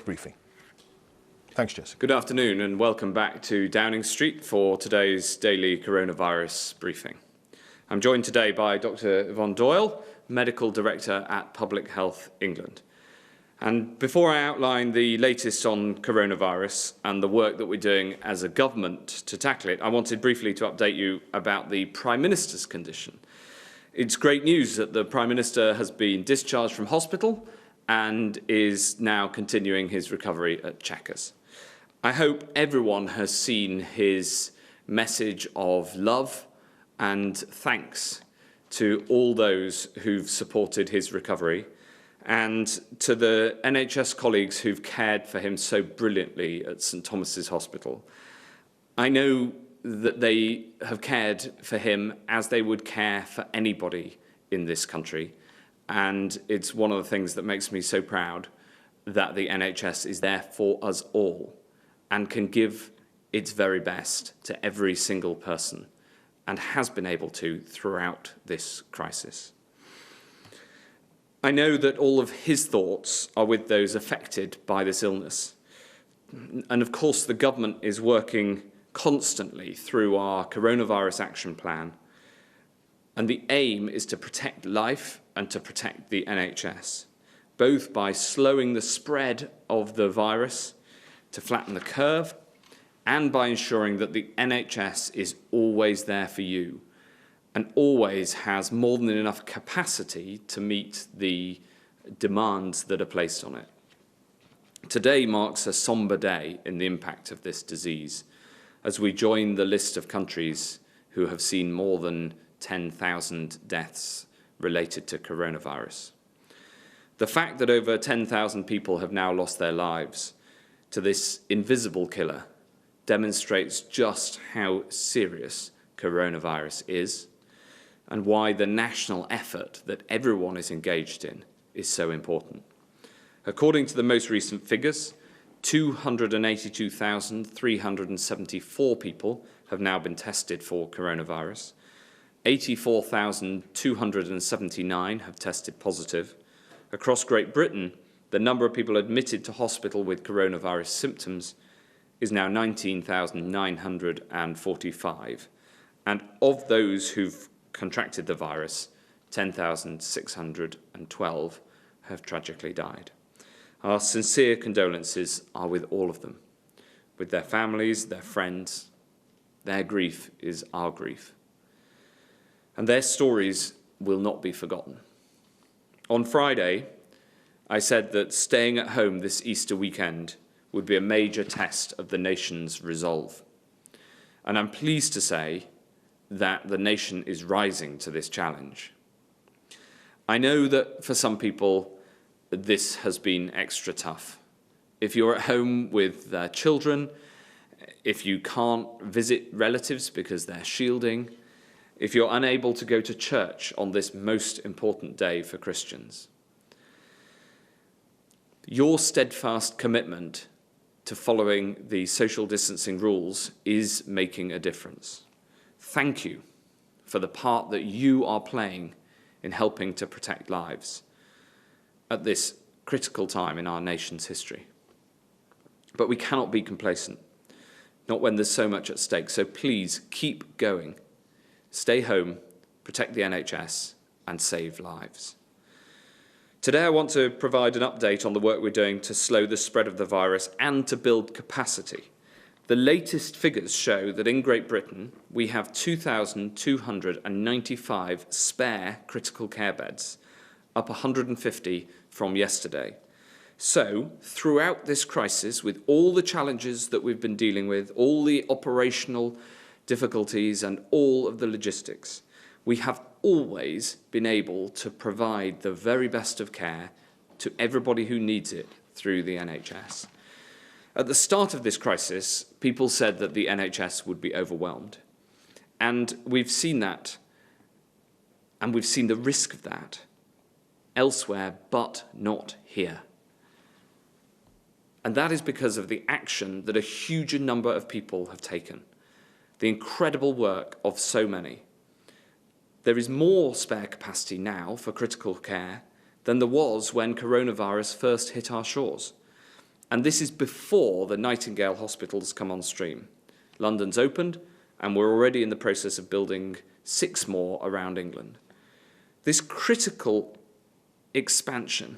briefing. Thanks, Jess. Good afternoon and welcome back to Downing Street for today's daily coronavirus briefing. I'm joined today by Dr. Yvonne Doyle, Medical Director at Public Health England. And before I outline the latest on coronavirus and the work that we're doing as a government to tackle it, I wanted briefly to update you about the Prime Minister's condition. It's great news that the Prime Minister has been discharged from hospital and is now continuing his recovery at Chequers. I hope everyone has seen his message of love and thanks to all those who've supported his recovery and to the NHS colleagues who've cared for him so brilliantly at St Thomas's Hospital. I know that they have cared for him as they would care for anybody in this country, and it's one of the things that makes me so proud that the NHS is there for us all and can give its very best to every single person and has been able to throughout this crisis. I know that all of his thoughts are with those affected by this illness. And of course, the government is working constantly through our coronavirus action plan. And the aim is to protect life and to protect the NHS, both by slowing the spread of the virus to flatten the curve and by ensuring that the NHS is always there for you and always has more than enough capacity to meet the demands that are placed on it. Today marks a sombre day in the impact of this disease, as we join the list of countries who have seen more than 10,000 deaths related to coronavirus. The fact that over 10,000 people have now lost their lives to this invisible killer demonstrates just how serious coronavirus is and why the national effort that everyone is engaged in is so important. According to the most recent figures, 282,374 people have now been tested for coronavirus. 84,279 have tested positive. Across Great Britain, the number of people admitted to hospital with coronavirus symptoms is now 19,945. And of those who've contracted the virus, 10,612 have tragically died. Our sincere condolences are with all of them, with their families, their friends. Their grief is our grief. And their stories will not be forgotten. On Friday, I said that staying at home this Easter weekend would be a major test of the nation's resolve. And I'm pleased to say that the nation is rising to this challenge. I know that for some people, this has been extra tough. If you're at home with children, if you can't visit relatives because they're shielding, if you're unable to go to church on this most important day for Christians, your steadfast commitment to following the social distancing rules is making a difference. Thank you for the part that you are playing in helping to protect lives at this critical time in our nation's history. But we cannot be complacent, not when there's so much at stake. So please keep going. Stay home, protect the NHS, and save lives. Today I want to provide an update on the work we're doing to slow the spread of the virus and to build capacity. The latest figures show that in Great Britain we have 2,295 spare critical care beds, up 150 from yesterday. So, throughout this crisis, with all the challenges that we've been dealing with, all the operational difficulties and all of the logistics, we have always been able to provide the very best of care to everybody who needs it through the NHS. At the start of this crisis, people said that the NHS would be overwhelmed. And we've seen that, and we've seen the risk of that elsewhere, but not here. And that is because of the action that a huge number of people have taken, the incredible work of so many. There is more spare capacity now for critical care than there was when coronavirus first hit our shores. And this is before the Nightingale hospitals come on stream. London's opened, and we're already in the process of building 6 more around England. This critical expansion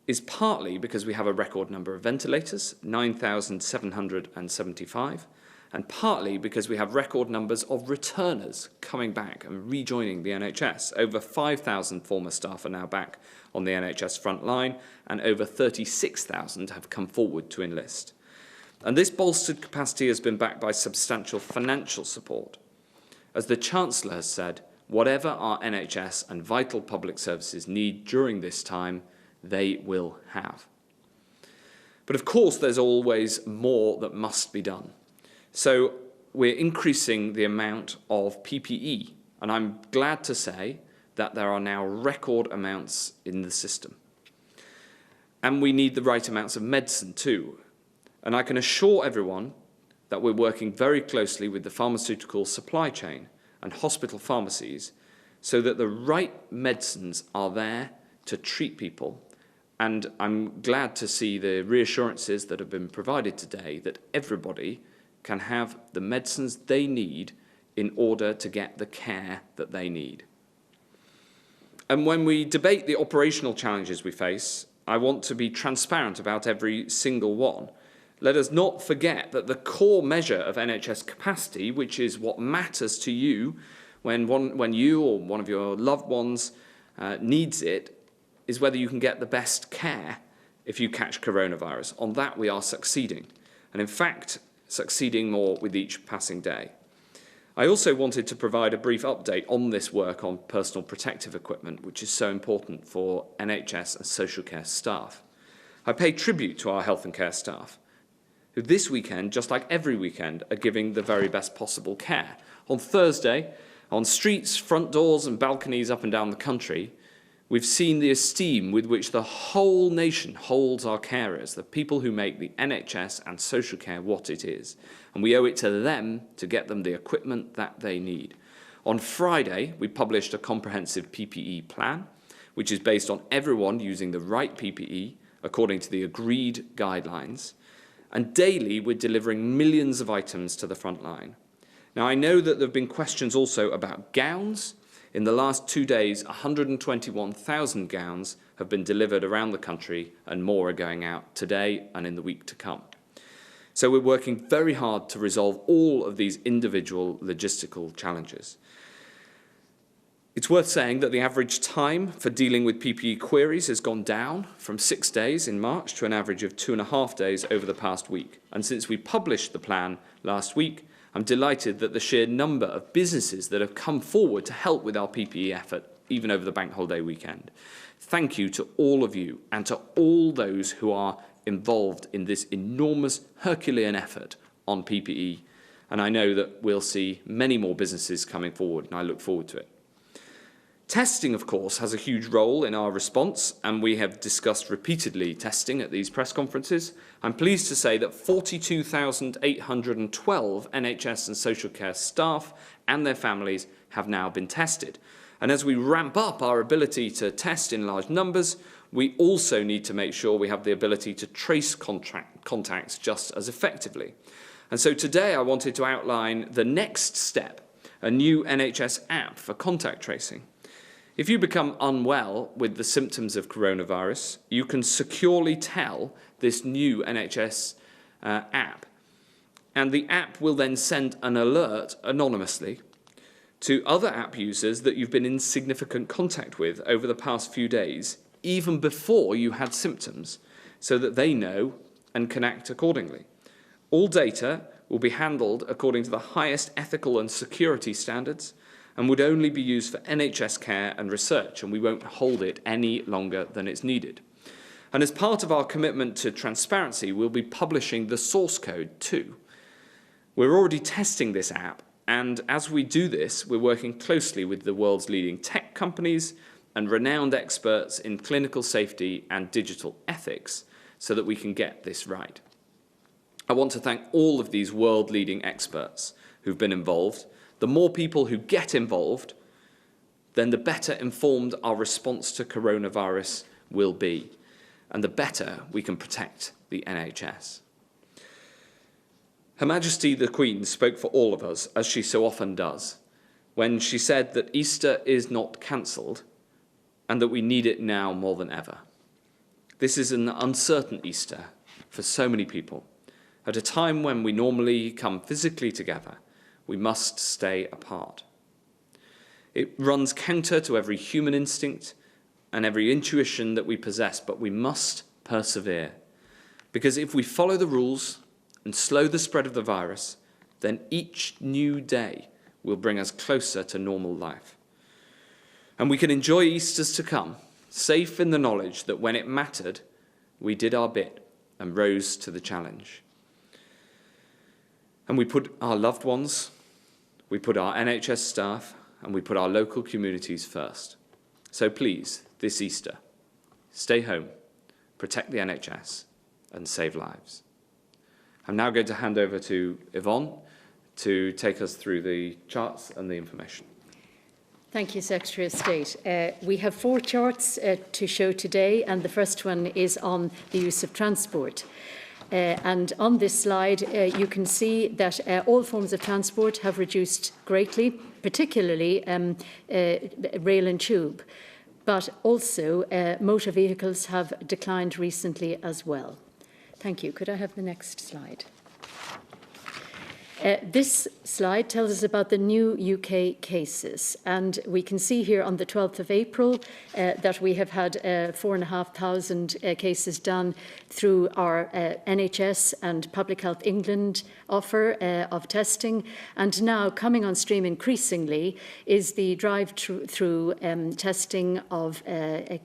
is partly because we have a record number of ventilators, 9,775, and partly because we have record numbers of returners coming back and rejoining the NHS. Over 5,000 former staff are now back on the NHS front line, and over 36,000 have come forward to enlist. And this bolstered capacity has been backed by substantial financial support. As the Chancellor has said, whatever our NHS and vital public services need during this time, they will have. But of course, there's always more that must be done. So we're increasing the amount of PPE, and I'm glad to say that there are now record amounts in the system. And we need the right amounts of medicine too. And I can assure everyone that we're working very closely with the pharmaceutical supply chain and hospital pharmacies so that the right medicines are there to treat people. And I'm glad to see the reassurances that have been provided today that everybody can have the medicines they need in order to get the care that they need. And when we debate the operational challenges we face, I want to be transparent about every single one. Let us not forget that the core measure of NHS capacity, which is what matters to you when you or one of your loved ones needs it, is whether you can get the best care if you catch coronavirus. On that, we are succeeding. And in fact, succeeding more with each passing day. I also wanted to provide a brief update on this work on personal protective equipment, which is so important for NHS and social care staff. I pay tribute to our health and care staff, who this weekend, just like every weekend, are giving the very best possible care. On Thursday, on streets, front doors and balconies up and down the country, we've seen the esteem with which the whole nation holds our carers, the people who make the NHS and social care what it is. And we owe it to them to get them the equipment that they need. On Friday, we published a comprehensive PPE plan, which is based on everyone using the right PPE according to the agreed guidelines. And daily, we're delivering millions of items to the front line. Now, I know that there have been questions also about gowns. In the last 2 days, 121,000 gowns have been delivered around the country, and more are going out today and in the week to come. So we're working very hard to resolve all of these individual logistical challenges. It's worth saying that the average time for dealing with PPE queries has gone down from 6 days in March to an average of 2.5 days over the past week. And since we published the plan last week, I'm delighted that the sheer number of businesses that have come forward to help with our PPE effort, even over the bank holiday weekend. Thank you to all of you and to all those who are involved in this enormous Herculean effort on PPE. And I know that we'll see many more businesses coming forward, and I look forward to it. Testing, of course, has a huge role in our response, and we have discussed repeatedly testing at these press conferences. I'm pleased to say that 42,812 NHS and social care staff and their families have now been tested. And as we ramp up our ability to test in large numbers, we also need to make sure we have the ability to trace contacts just as effectively. And so today I wanted to outline the next step, a new NHS app for contact tracing. If you become unwell with the symptoms of coronavirus, you can securely tell this new NHS app. And the app will then send an alert anonymously to other app users that you've been in significant contact with over the past few days, even before you had symptoms, so that they know and can act accordingly. All data will be handled according to the highest ethical and security standards, and would only be used for NHS care and research, and we won't hold it any longer than it's needed. And as part of our commitment to transparency, we'll be publishing the source code too. We're already testing this app, and as we do this, we're working closely with the world's leading tech companies and renowned experts in clinical safety and digital ethics so that we can get this right. I want to thank all of these world-leading experts who've been involved. The more people who get involved, then the better informed our response to coronavirus will be. and the better we can protect the NHS. Her Majesty the Queen spoke for all of us, as she so often does, when she said that Easter is not cancelled and that we need it now more than ever. This is an uncertain Easter for so many people. At a time when we normally come physically together, we must stay apart. It runs counter to every human instinct and every intuition that we possess, but we must persevere. Because if we follow the rules and slow the spread of the virus, then each new day will bring us closer to normal life. And we can enjoy Easters to come, safe in the knowledge that when it mattered, we did our bit and rose to the challenge. And we put our loved ones, we put our NHS staff, and we put our local communities first. So please, this Easter, stay home, protect the NHS, and save lives. I'm now going to hand over to Yvonne to take us through the charts and the information. Thank you, Secretary of State. We have 4 charts to show today, and the first one is on the use of transport. And on this slide, you can see that all forms of transport have reduced greatly, particularly rail and tube. But also, motor vehicles have declined recently as well. Thank you. Could I have the next slide? This slide tells us about the new UK cases, and we can see here on the 12th of April that we have had 4,500 cases done through our NHS and Public Health England offer of testing, and now coming on stream increasingly is the drive-through testing of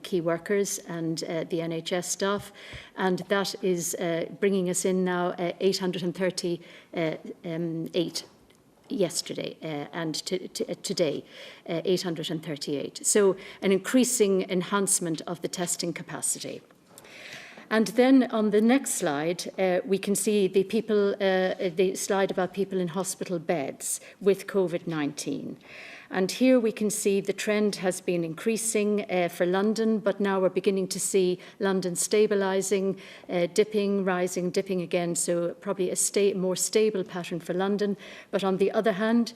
key workers and the NHS staff, and that is bringing us in now 838 yesterday and today 838. So an increasing enhancement of the testing capacity. And then on the next slide, we can see the slide about people in hospital beds with COVID-19. And here we can see the trend has been increasing for London, but now we're beginning to see London stabilising, dipping, rising, dipping again, so probably a more stable pattern for London. But on the other hand,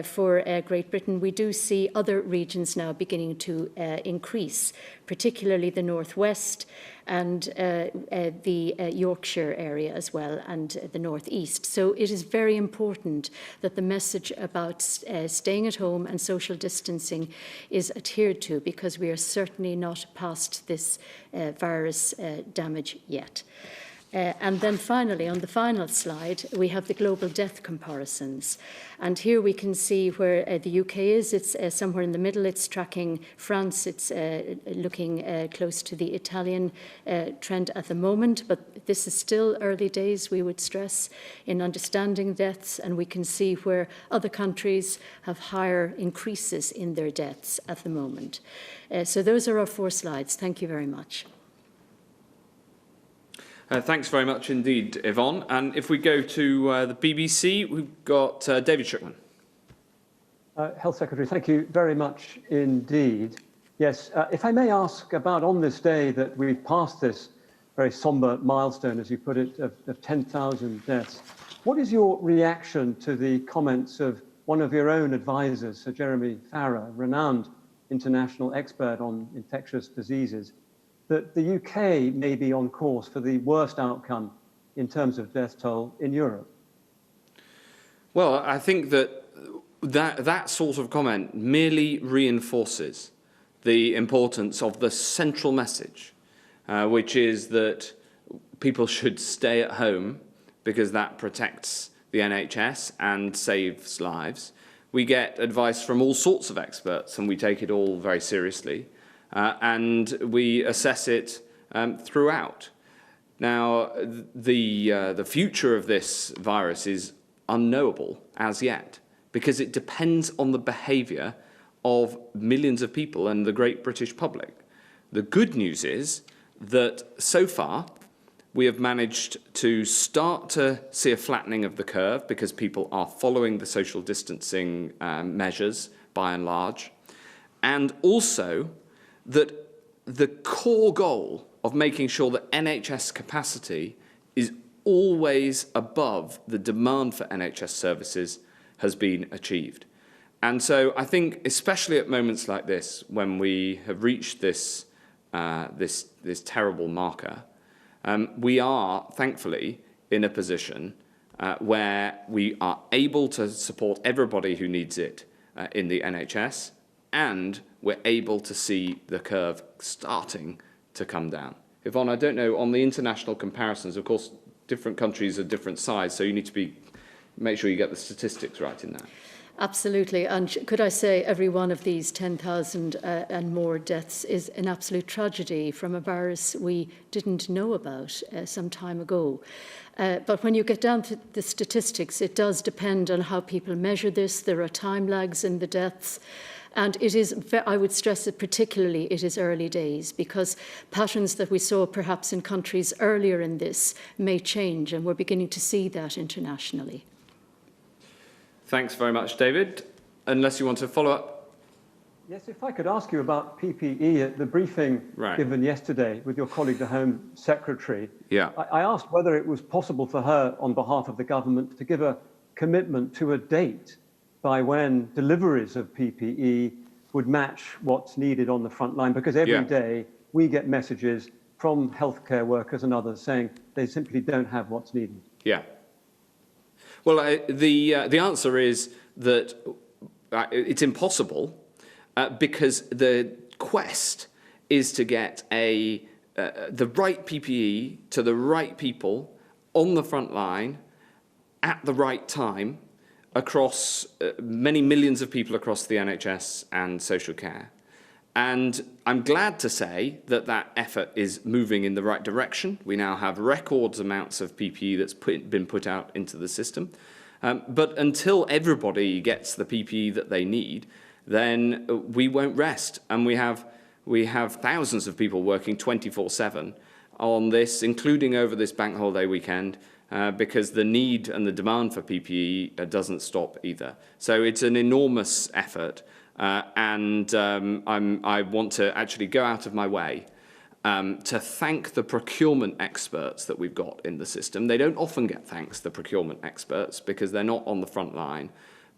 for Great Britain, we do see other regions now beginning to increase, particularly the northwest and the Yorkshire area as well, and the northeast. So it is very important that the message about staying at home and social distancing is adhered to, because we are certainly not past this virus damage yet. And then finally, on the final slide, we have the global death comparisons. And here we can see where the UK is. It's somewhere in the middle. It's tracking France. It's looking close to the Italian trend at the moment. But this is still early days, we would stress, in understanding deaths. And we can see where other countries have higher increases in their deaths at the moment. So those are our 4 slides. Thank you very much. Thanks very much indeed, Yvonne. And if we go to the BBC, we've got David Shrickman. Health Secretary, thank you very much indeed. Yes, if I may ask about on this day that we've passed this very sombre milestone, as you put it, of 10,000 deaths, what is your reaction to the comments of one of your own advisors, Sir Jeremy Farrar, renowned international expert on infectious diseases, that the UK may be on course for the worst outcome in terms of death toll in Europe? Well, I think that sort of comment merely reinforces the importance of the central message, which is that people should stay at home because that protects the NHS and saves lives. We get advice from all sorts of experts, and we take it all very seriously. And we assess it throughout. Now, the future of this virus is unknowable as yet, because it depends on the behaviour of millions of people and the great British public. The good news is that so far we have managed to start to see a flattening of the curve, because people are following the social distancing measures by and large, and also that the core goal of making sure that NHS capacity is always above the demand for NHS services has been achieved. And so I think, especially at moments like this, when we have reached this terrible marker, we are, thankfully, in a position where we are able to support everybody who needs it in the NHS, and we're able to see the curve starting to come down. Yvonne, I don't know, on the international comparisons, of course, different countries are different size, so you need to make sure you get the statistics right in that. Absolutely. And could I say every one of these 10,000 and more deaths is an absolute tragedy from a virus we didn't know about some time ago. But when you get down to the statistics, it does depend on how people measure this. There are time lags in the deaths. And it is, I would stress it particularly, it is early days, because patterns that we saw perhaps in countries earlier in this may change, and we're beginning to see that internationally. Thanks very much, David. Unless you want to follow up. Yes, if I could ask you about PPE at the briefing given yesterday with your colleague, the Home Secretary. Yeah. I asked whether it was possible for her, on behalf of the government, to give a commitment to a date by when deliveries of PPE would match what's needed on the front line, because every day we get messages from healthcare workers and others saying they simply don't have what's needed. Yeah. Well, the answer is that it's impossible because the quest is to get the right PPE to the right people on the front line at the right time across many millions of people across the NHS and social care. And I'm glad to say that that effort is moving in the right direction. We now have record amounts of PPE that's been put out into the system. But until everybody gets the PPE that they need, then we won't rest. And we have thousands of people working 24/7 on this, including over this bank holiday weekend, because the need and the demand for PPE doesn't stop either. So it's an enormous effort. And I want to actually go out of my way to thank the procurement experts that we've got in the system. They don't often get thanks, the procurement experts, because they're not on the front line.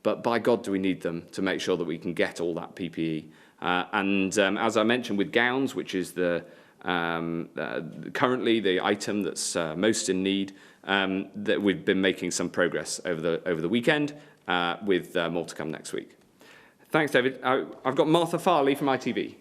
But by God, do we need them to make sure that we can get all that PPE. As I mentioned with gowns, which is currently the item that's most in need, that we've been making some progress over the weekend, with more to come next week. Thanks, David. I've got Martha Farley from ITV.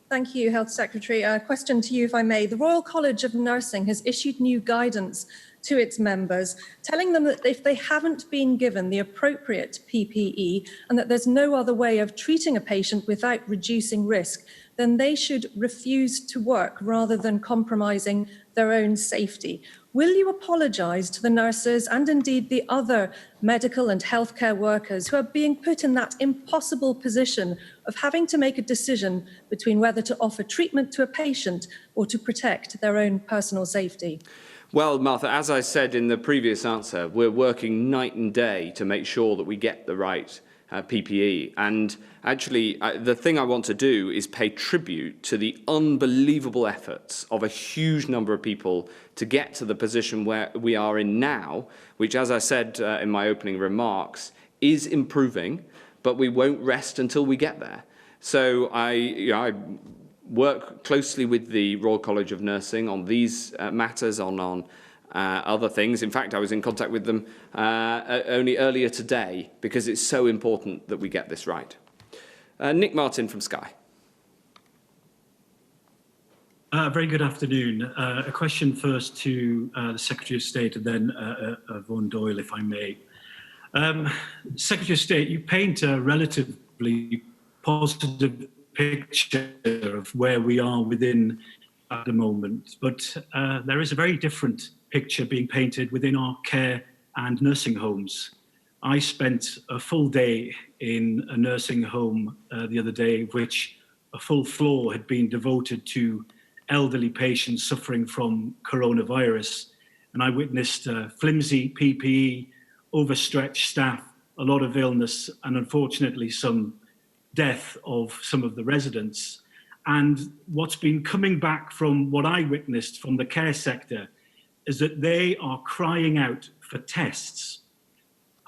Thank you, Health Secretary. A question to you, if I may. The Royal College of Nursing has issued new guidance to its members, telling them that if they haven't been given the appropriate PPE and that there's no other way of treating a patient without reducing risk, then they should refuse to work rather than compromising their own safety. Will you apologise to the nurses and indeed the other medical and healthcare workers who are being put in that impossible position of having to make a decision between whether to offer treatment to a patient or to protect their own personal safety? Well, Martha, as I said in the previous answer, we're working night and day to make sure that we get the right PPE. And actually, the thing I want to do is pay tribute to the unbelievable efforts of a huge number of people to get to the position where we are in now, which, as I said in my opening remarks, is improving, but we won't rest until we get there. So I work closely with the Royal College of Nursing on these matters, on other things. In fact, I was in contact with them only earlier today because it's so important that we get this right. Nick Martin from Sky. Very good afternoon. A question first to the Secretary of State and then Yvonne Doyle, if I may. Secretary of State, you paint a relatively positive picture of where we are within at the moment, but there is a very different picture being painted within our care and nursing homes. I spent a full day in a nursing home the other day, which a full floor had been devoted to elderly patients suffering from coronavirus. And I witnessed flimsy PPE, overstretched staff, a lot of illness, and unfortunately some death of some of the residents. And what's been coming back from what I witnessed from the care sector is that they are crying out for tests.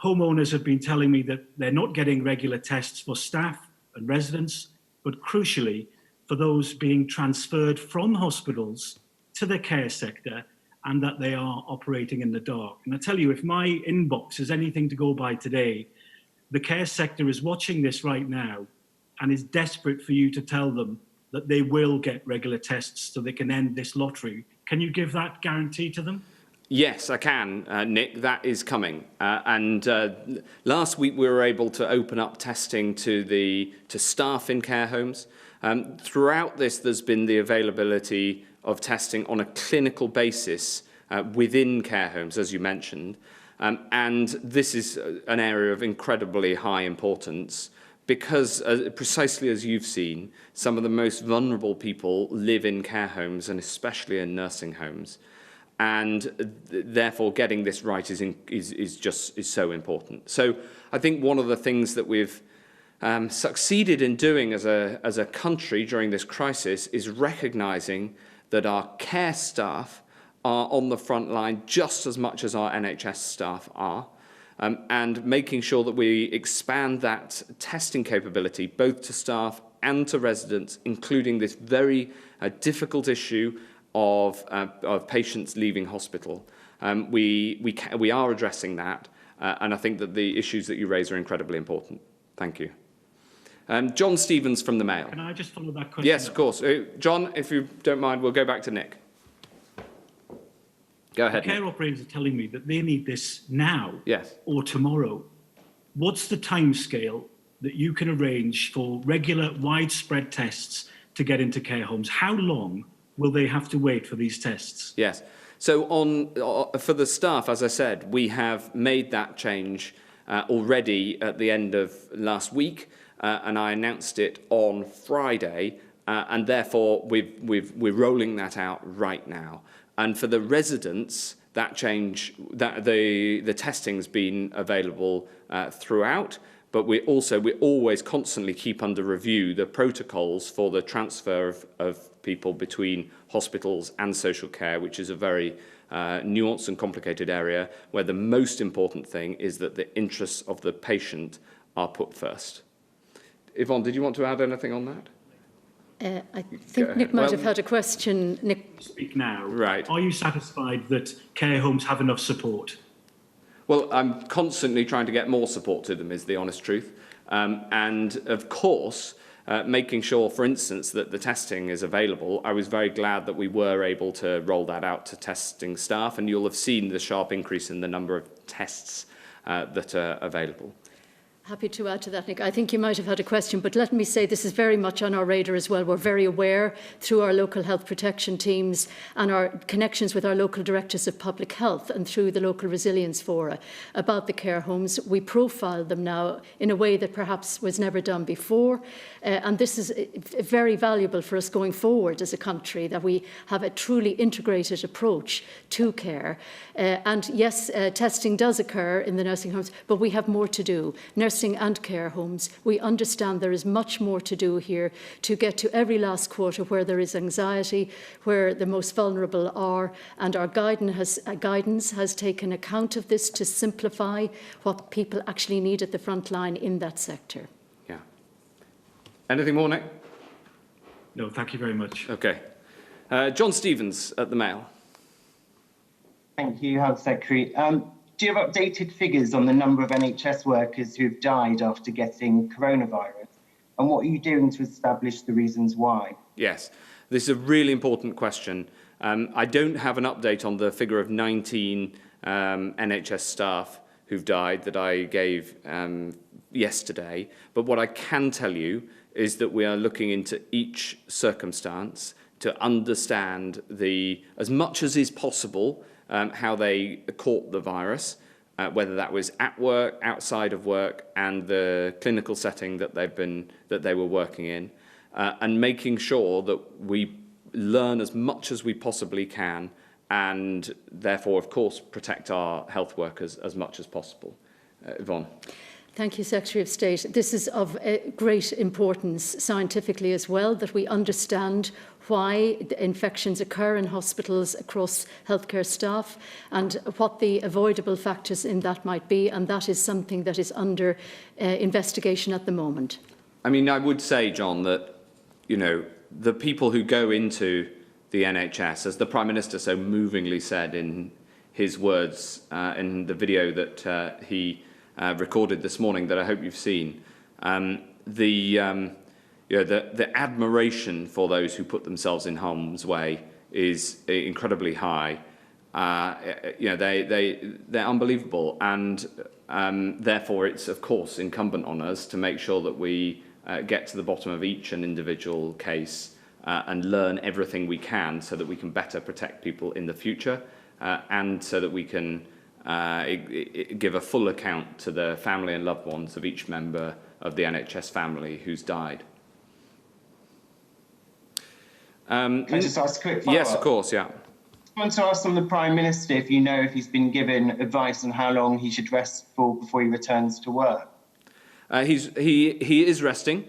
Homeowners have been telling me that they're not getting regular tests for staff and residents, but crucially for those being transferred from hospitals to the care sector, and that they are operating in the dark. And I tell you, if my inbox is anything to go by today, the care sector is watching this right now and is desperate for you to tell them that they will get regular tests so they can end this lottery. Can you give that guarantee to them? Yes, I can, Nick. That is coming. Last week we were able to open up testing to staff in care homes. Throughout this, there's been the availability of testing on a clinical basis within care homes, as you mentioned. And this is an area of incredibly high importance because, precisely as you've seen, some of the most vulnerable people live in care homes and especially in nursing homes. And therefore, getting this right is so important. So I think one of the things that we've succeeded in doing as a country during this crisis is recognising that our care staff are on the front line just as much as our NHS staff are, and making sure that we expand that testing capability both to staff and to residents, including this very difficult issue of patients leaving hospital. We are addressing that, and I think that the issues that you raise are incredibly important. Thank you. John Stevens from the Mail. Can I just follow that question? Yes, of course. John, if you don't mind, we'll go back to Nick. Go ahead. Care operators are telling me that they need this now, yes, or tomorrow. What's the timescale that you can arrange for regular, widespread tests to get into care homes? How long will they have to wait for these tests? Yes. So for the staff, as I said, we have made that change already at the end of last week, and I announced it on Friday, and therefore we're rolling that out right now. And for the residents, that change, that the testing's been available throughout, but we always constantly keep under review the protocols for the transfer of people between hospitals and social care, which is a very nuanced and complicated area, where the most important thing is that the interests of the patient are put first. Yvonne, did you want to add anything on that? I think Nick might have had a question. Nick, speak now. Right. Are you satisfied that care homes have enough support? Well, I'm constantly trying to get more support to them, is the honest truth. And of course, making sure, for instance, that the testing is available. I was very glad that we were able to roll that out to testing staff, and you'll have seen the sharp increase in the number of tests that are available. Happy to add to that, Nick. I think you might have had a question, but let me say this is very much on our radar as well. We're very aware through our local health protection teams and our connections with our local directors of public health and through the local resilience fora about the care homes. We profile them now in a way that perhaps was never done before. And this is very valuable for us going forward as a country, that we have a truly integrated approach to care. And yes, testing does occur in the nursing homes, but we have more to do. Nursing and care homes, we understand there is much more to do here to get to every last quarter where there is anxiety, where the most vulnerable are, and our guidance has taken account of this to simplify what people actually need at the front line in that sector. Yeah. Anything more, Nick? No, thank you very much. Okay. John Stevens at the Mail. Thank you, Health Secretary. Do you have updated figures on the number of NHS workers who've died after getting coronavirus? And what are you doing to establish the reasons why? Yes, this is a really important question. I don't have an update on the figure of 19 NHS staff who've died that I gave yesterday. But what I can tell you is that we are looking into each circumstance to understand as much as is possible, how they caught the virus, whether that was at work, outside of work, and the clinical setting that they were working in, and making sure that we learn as much as we possibly can, and therefore, of course, protect our health workers as much as possible. Yvonne. Thank you, Secretary of State. This is of great importance scientifically as well, that we understand why the infections occur in hospitals across healthcare staff and what the avoidable factors in that might be, and that is something that is under investigation at the moment. I mean, I would say, John, that, you know, the people who go into the NHS, as the Prime Minister so movingly said in his words in the video that he recorded this morning, that I hope you've seen, the admiration for those who put themselves in harm's way is incredibly high. You know, they're unbelievable, and therefore it's of course incumbent on us to make sure that we get to the bottom of each and individual case and learn everything we can so that we can better protect people in the future and so that we can give a full account to the family and loved ones of each member of the NHS family who's died. Can I just ask a quick follow-up? Yes, of course, yeah. I want to ask from the Prime Minister if you know if he's been given advice on how long he should rest for before he returns to work. He is resting.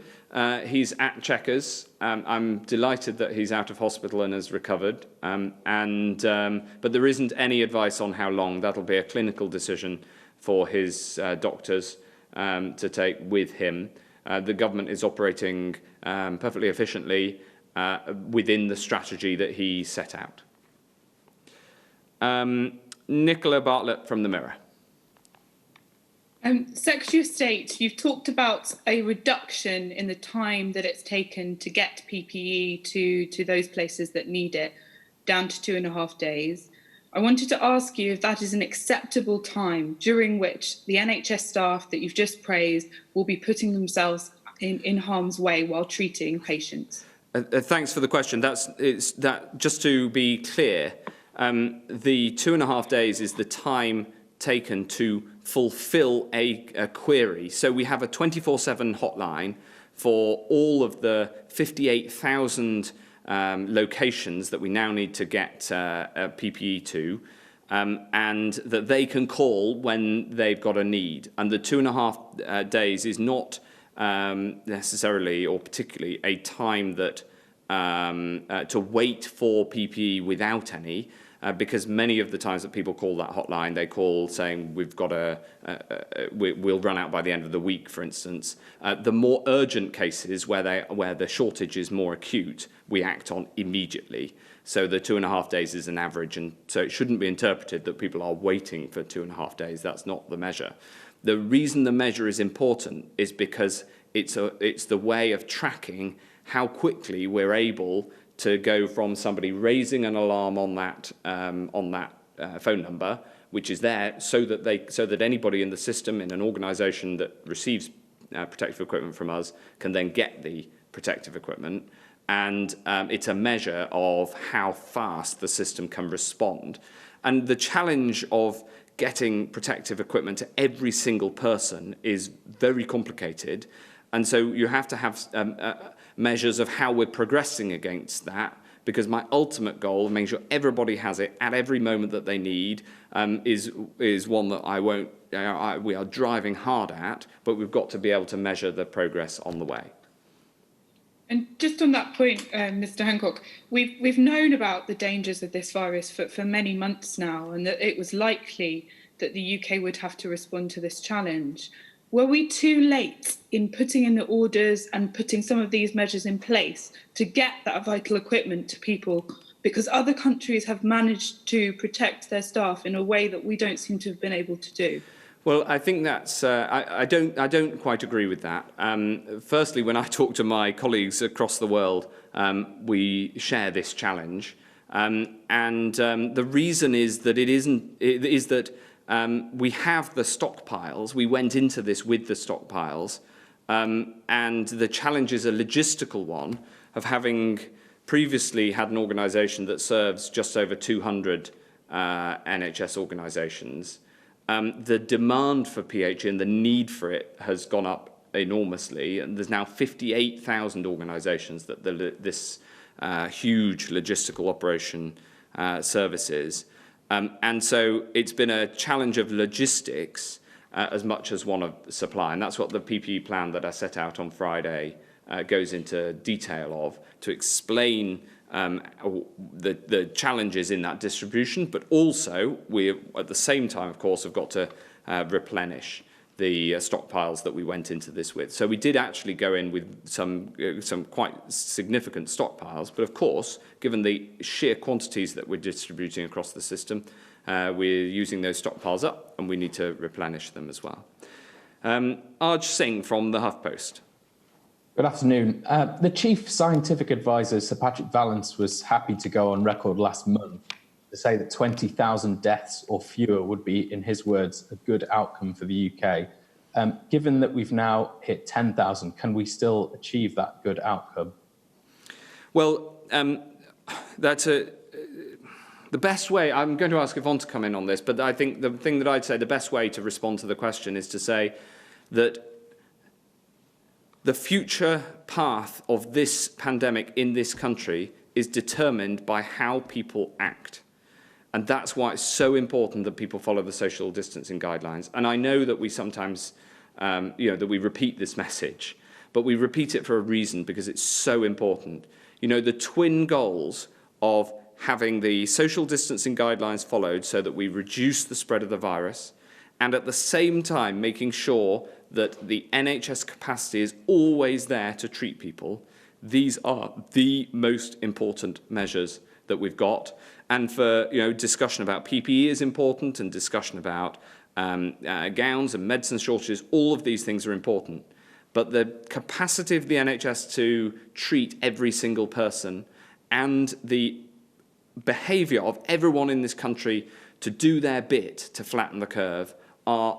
He's at Chequers. I'm delighted that he's out of hospital and has recovered. But there isn't any advice on how long. That'll be a clinical decision for his doctors to take with him. The government is operating perfectly efficiently within the strategy that he set out. Nicola Bartlett from the Mirror. Secretary of State, you've talked about a reduction in the time that it's taken to get PPE to those places that need it, down to 2.5 days. I wanted to ask you if that is an acceptable time during which the NHS staff that you've just praised will be putting themselves in harm's way while treating patients. Thanks for the question. Just to be clear, the 2.5 days is the time taken to fulfill a query. So we have a 24/7 hotline for all of the 58,000 locations that we now need to get PPE to, and that they can call when they've got a need. And the 2.5 days is not necessarily or particularly a time that to wait for PPE without any, because many of the times that people call that hotline, they call saying we've got we'll run out by the end of the week, for instance. The more urgent cases where the shortage is more acute, we act on immediately. So the 2.5 days is an average, and so it shouldn't be interpreted that people are waiting for 2.5 days. That's not the measure. The reason the measure is important is because it's the way of tracking how quickly we're able to go from somebody raising an alarm on that phone number, which is there, so that anybody in the system in an organisation that receives protective equipment from us can then get the protective equipment, and it's a measure of how fast the system can respond. And the challenge of getting protective equipment to every single person is very complicated, and so you have to have measures of how we're progressing against that, because my ultimate goal of making sure everybody has it at every moment that they need is one that we are driving hard at, but we've got to be able to measure the progress on the way. And just on that point, Mr. Hancock, we've known about the dangers of this virus for many months now, and that it was likely that the UK would have to respond to this challenge. Were we too late in putting in the orders and putting some of these measures in place to get that vital equipment to people, because other countries have managed to protect their staff in a way that we don't seem to have been able to do? Well, I think that's. I don't quite agree with that. Firstly, when I talk to my colleagues across the world, we share this challenge, and the reason is that we have the stockpiles. We went into this with the stockpiles, and the challenge is a logistical one of having previously had an organisation that serves just over 200 NHS organisations. The demand for PHE and the need for it has gone up enormously, and there's now 58,000 organisations that this huge logistical operation services. And so it's been a challenge of logistics, as much as one of supply. And that's what the PPE plan that I set out on Friday goes into detail of, to explain the challenges in that distribution, but also we, at the same time, of course, have got to replenish the stockpiles that we went into this with. So we did actually go in with some quite significant stockpiles, but of course, given the sheer quantities that we're distributing across the system, we're using those stockpiles up, and we need to replenish them as well. Arj Singh from the HuffPost. Good afternoon. The Chief Scientific Advisor, Sir Patrick Vallance, was happy to go on record last month to say that 20,000 deaths or fewer would be, in his words, a good outcome for the UK. Given that we've now hit 10,000, can we still achieve that good outcome? Well, that's the best way. I'm going to ask Yvonne to come in on this, but I think the thing that I'd say the best way to respond to the question is to say that the future path of this pandemic in this country is determined by how people act. And that's why it's so important that people follow the social distancing guidelines. And I know that we sometimes, that we repeat this message, but we repeat it for a reason, because it's so important. You know, the twin goals of having the social distancing guidelines followed so that we reduce the spread of the virus, and at the same time making sure that the NHS capacity is always there to treat people. These are the most important measures that we've got. And for discussion about PPE is important, and discussion about gowns and medicine shortages, all of these things are important. But the capacity of the NHS to treat every single person, and the behaviour of everyone in this country to do their bit to flatten the curve are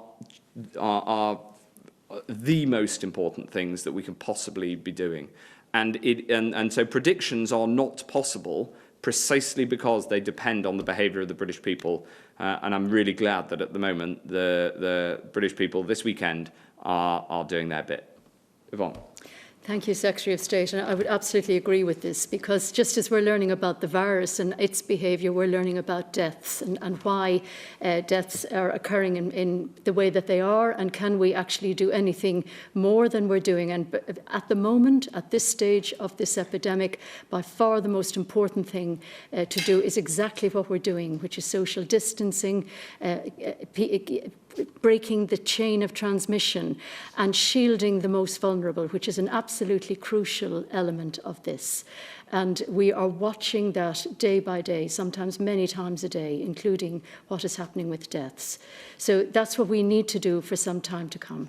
the most important things that we can possibly be doing. And so predictions are not possible precisely because they depend on the behaviour of the British people. And I'm really glad that at the moment the British people this weekend are doing their bit. Yvonne. Thank you, Secretary of State. And I would absolutely agree with this, because just as we're learning about the virus and its behaviour, we're learning about deaths and why deaths are occurring in the way that they are, and can we actually do anything more than we're doing. And at the moment, at this stage of this epidemic, by far the most important thing to do is exactly what we're doing, which is social distancing, breaking the chain of transmission and shielding the most vulnerable, which is an absolutely crucial element of this. And we are watching that day by day, sometimes many times a day, including what is happening with deaths. So that's what we need to do for some time to come.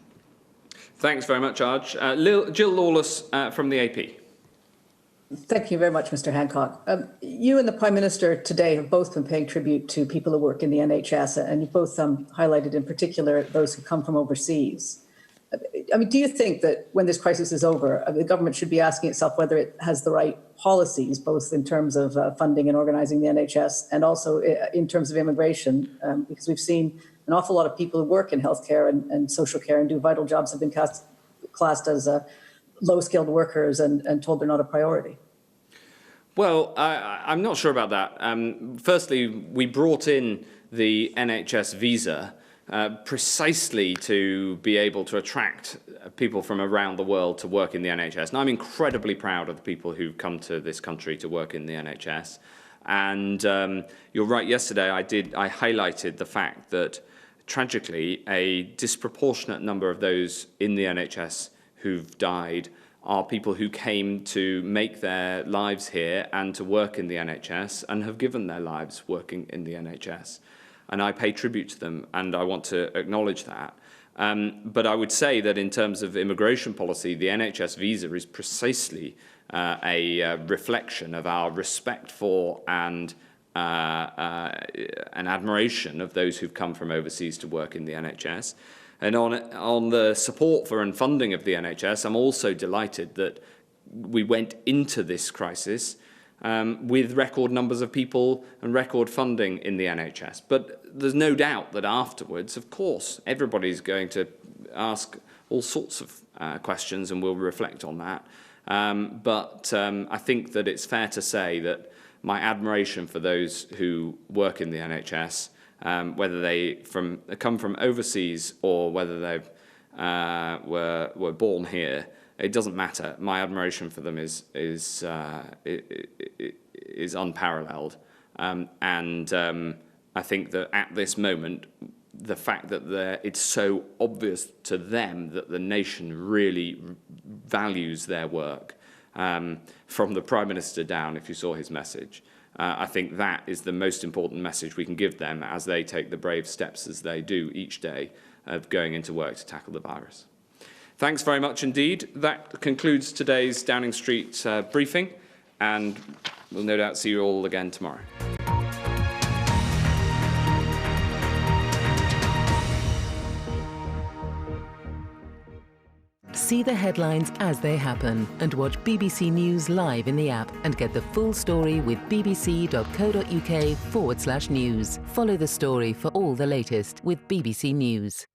Thanks very much, Arj. Jill Lawless from the AP. Thank you very much, Mr. Hancock. You and the Prime Minister today have both been paying tribute to people who work in the NHS, and you've both highlighted in particular those who come from overseas. I mean, do you think that when this crisis is over, the government should be asking itself whether it has the right policies, both in terms of funding and organising the NHS, and also in terms of immigration? Because we've seen an awful lot of people who work in healthcare and social care and do vital jobs have been classed as low-skilled workers and told they're not a priority. Well, I'm not sure about that. Firstly, we brought in the NHS visa precisely to be able to attract people from around the world to work in the NHS. And I'm incredibly proud of the people who've come to this country to work in the NHS. And you're right, yesterday I highlighted the fact that, tragically, a disproportionate number of those in the NHS who've died are people who came to make their lives here and to work in the NHS and have given their lives working in the NHS. And I pay tribute to them, and I want to acknowledge that. But I would say that in terms of immigration policy, the NHS visa is precisely a reflection of our respect for and an admiration of those who've come from overseas to work in the NHS. And on the support for and funding of the NHS, I'm also delighted that we went into this crisis with record numbers of people and record funding in the NHS. But there's no doubt that afterwards, of course, everybody's going to ask all sorts of questions, and we'll reflect on that. But I think that it's fair to say that my admiration for those who work in the NHS whether they come from overseas or whether they were born here. It doesn't matter. My admiration for them is unparalleled, and I think that at this moment, the fact that it's so obvious to them that the nation really values their work, from the Prime Minister down, if you saw his message, I think that is the most important message we can give them as they take the brave steps as they do each day of going into work to tackle the virus. Thanks very much indeed. That concludes today's Downing Street briefing, and we'll no doubt see you all again tomorrow. See the headlines as they happen and watch BBC News live in the app and get the full story with bbc.co.uk/news. Follow the story for all the latest with BBC News.